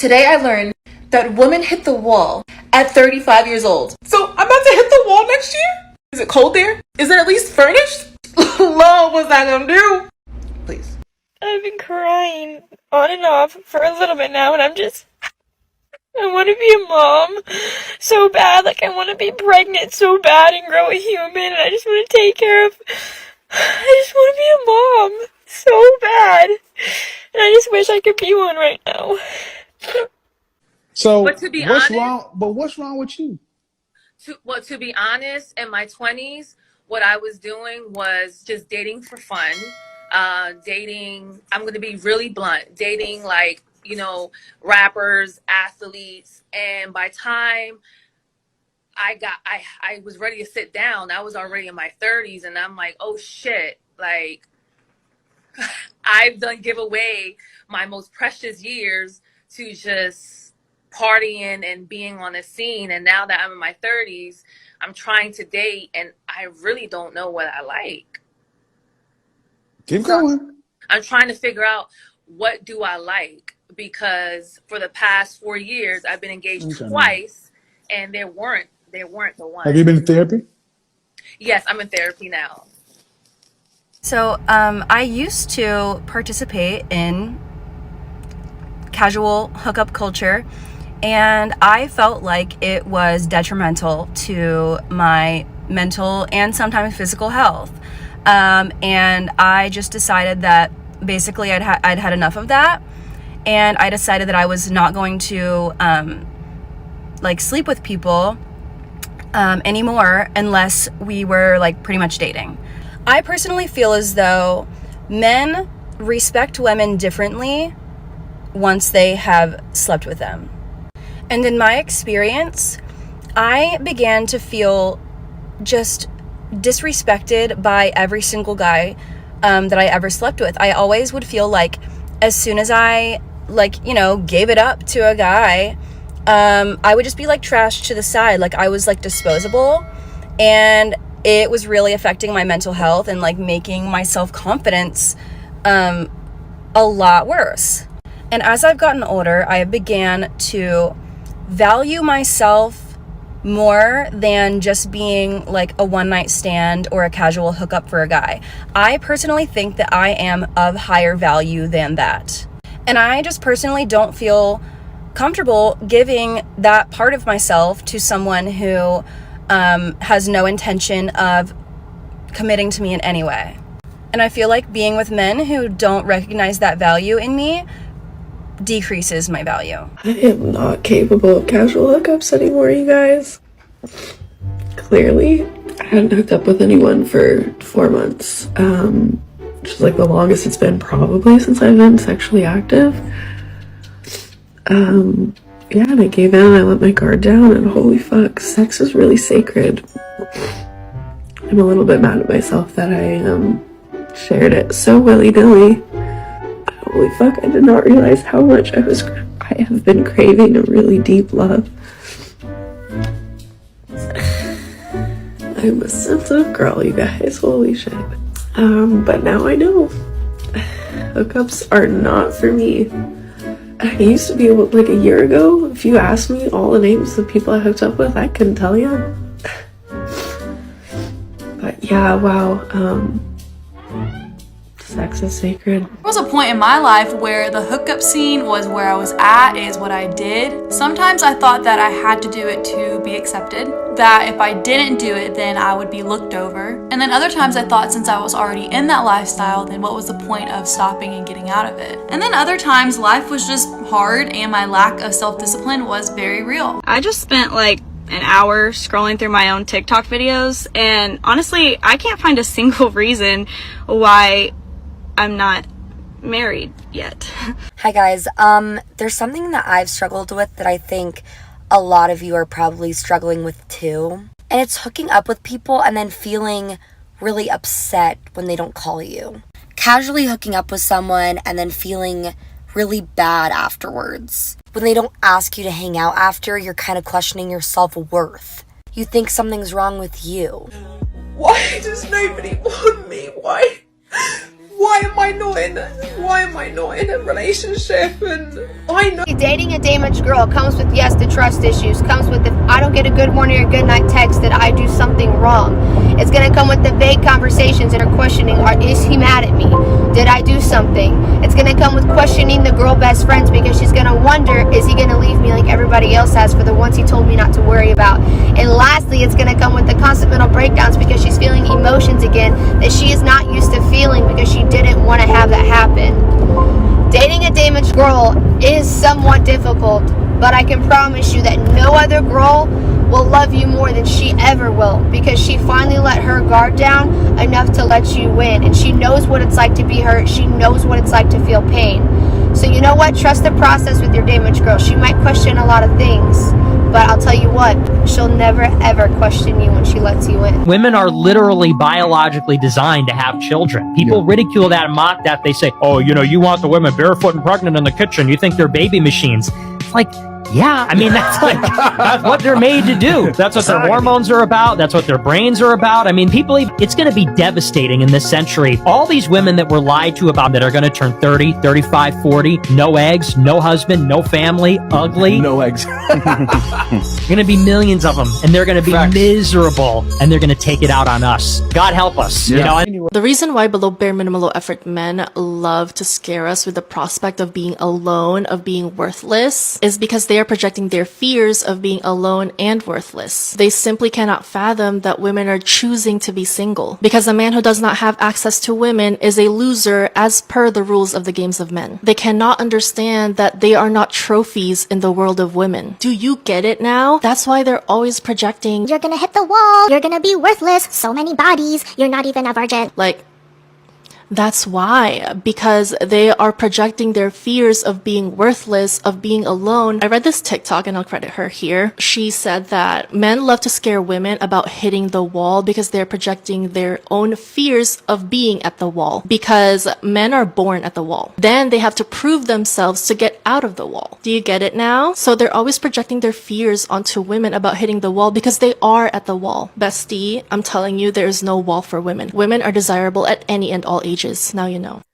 Today I learned that women hit the wall at 35 years old. So I'm about to hit the wall next year? Is it cold there? Is it at least furnished? Lord, what's that gonna do? Please. I've been crying on and off for a little bit now, and I want to be a mom so bad. Like, I want to be pregnant so bad and grow a human, and I just want to take care of. I just want to be a mom so bad, and I just wish I could be one right now. So But to be what's honest, wrong? But what's wrong with you? to be honest, in my 20s, what I was doing was just dating for fun. Dating, I'm going to be really blunt, dating like, rappers, athletes. And by time I was ready to sit down, I was already in my 30s, and I'm like, oh shit, like I've done give away my most precious years to just partying and being on the scene. And now that I'm in my 30s, I'm trying to date, and I really don't know what I like. Keep So going. I'm trying to figure out, what do I like? Because for the past 4 years, I've been engaged twice, and they weren't the ones. Have you been in therapy? Yes, I'm in therapy now. So I used to participate in casual hookup culture, and I felt like it was detrimental to my mental and sometimes physical health. And I just decided that basically I'd had enough of that, and I decided that I was not going to sleep with people anymore unless we were like pretty much dating. I personally feel as though men respect women differently once they have slept with them. And in my experience, I began to feel just disrespected by every single guy that I ever slept with. I always would feel like as soon as I gave it up to a guy, I would just be like trashed to the side. Like I was like disposable, and it was really affecting my mental health and like making my self-confidence a lot worse. And as I've gotten older, I began to value myself more than just being like a one-night stand or a casual hookup for a guy. I personally think that I am of higher value than that. And I just personally don't feel comfortable giving that part of myself to someone who has no intention of committing to me in any way. And I feel like being with men who don't recognize that value in me decreases my value. I am not capable of casual hookups anymore, you guys. Clearly, I hadn't hooked up with anyone for 4 months, which is like the longest it's been probably since I've been sexually active. Yeah, and I gave in, I let my guard down, and holy fuck, sex is really sacred. I'm a little bit mad at myself that I shared it so willy-nilly. Holy fuck, I did not realize how much I have been craving a really deep love. I'm a sensitive girl, you guys, holy shit. But now I know. Hookups are not for me. I used to be able, like a year ago, if you asked me all the names of people I hooked up with, I couldn't tell you. But yeah, wow, sex is sacred. There was a point in my life where the hookup scene was where I was at, is what I did. Sometimes I thought that I had to do it to be accepted, that if I didn't do it, then I would be looked over. And then other times I thought since I was already in that lifestyle, then what was the point of stopping and getting out of it? And then other times life was just hard and my lack of self-discipline was very real. I just spent like an hour scrolling through my own TikTok videos, and honestly, I can't find a single reason why I'm not married yet. Hi guys, there's something that I've struggled with that I think a lot of you are probably struggling with too. And it's hooking up with people and then feeling really upset when they don't call you. Casually hooking up with someone and then feeling really bad afterwards. When they don't ask you to hang out after, you're kind of questioning your self-worth. You think something's wrong with you. Why does nobody want me? Why why am I not in a relationship? And I know Dating a damaged girl comes with, yes, the trust issues, comes with if I don't get a good morning or good night text that I do something wrong. It's going to come with the vague conversations that are questioning, is he mad at me? Did I do something? It's going to come with questioning the girl best friends because she's going to wonder, is he going to leave me like everybody else has for the ones he told me not to worry about? And lastly, it's going to come with the constant mental breakdowns because she's feeling emotions again that she is not used to feeling because she didn't want to have that happen. Dating a damaged girl is somewhat difficult, but I can promise you that no other girl will love you more than she ever will because she finally let her guard down enough to let you win, and she knows what it's like to be hurt. She knows what it's like to feel pain. So you know what? Trust the process with your damaged girl. She might question a lot of things, but I'll tell you what, she'll never ever question you when she lets you in. Women are literally biologically designed to have children. People ridicule that and mock that. They say, oh, you want the women barefoot and pregnant in the kitchen. You think they're baby machines. It's like, yeah, I mean, that's what they're made to do. That's what their hormones are about. That's what their brains are about. I mean, it's going to be devastating in this century. All these women that were lied to about that are going to turn 30, 35, 40, no eggs, no husband, no family, ugly. No eggs. Going to be millions of them, and they're going to be miserable, and they're going to take it out on us. God help us. The reason why below bare minimum low effort men love to scare us with the prospect of being alone, of being worthless, is because they are projecting their fears of being alone and worthless. They simply cannot fathom that women are choosing to be single, because a man who does not have access to women is a loser as per the rules of the games of men. They cannot understand that they are not trophies in the world of women. Do you get it now? That's why they're always projecting, you're gonna hit the wall, you're gonna be worthless, so many bodies, you're not even a virgin. Like, that's why, because they are projecting their fears of being worthless, of being alone. I read this TikTok, and I'll credit her here. She said that men love to scare women about hitting the wall because they're projecting their own fears of being at the wall, because men are born at the wall. Then they have to prove themselves to get out of the wall. Do you get it now? So they're always projecting their fears onto women about hitting the wall because they are at the wall. Bestie, I'm telling you, there is no wall for women. Women are desirable at any and all ages. Now you know.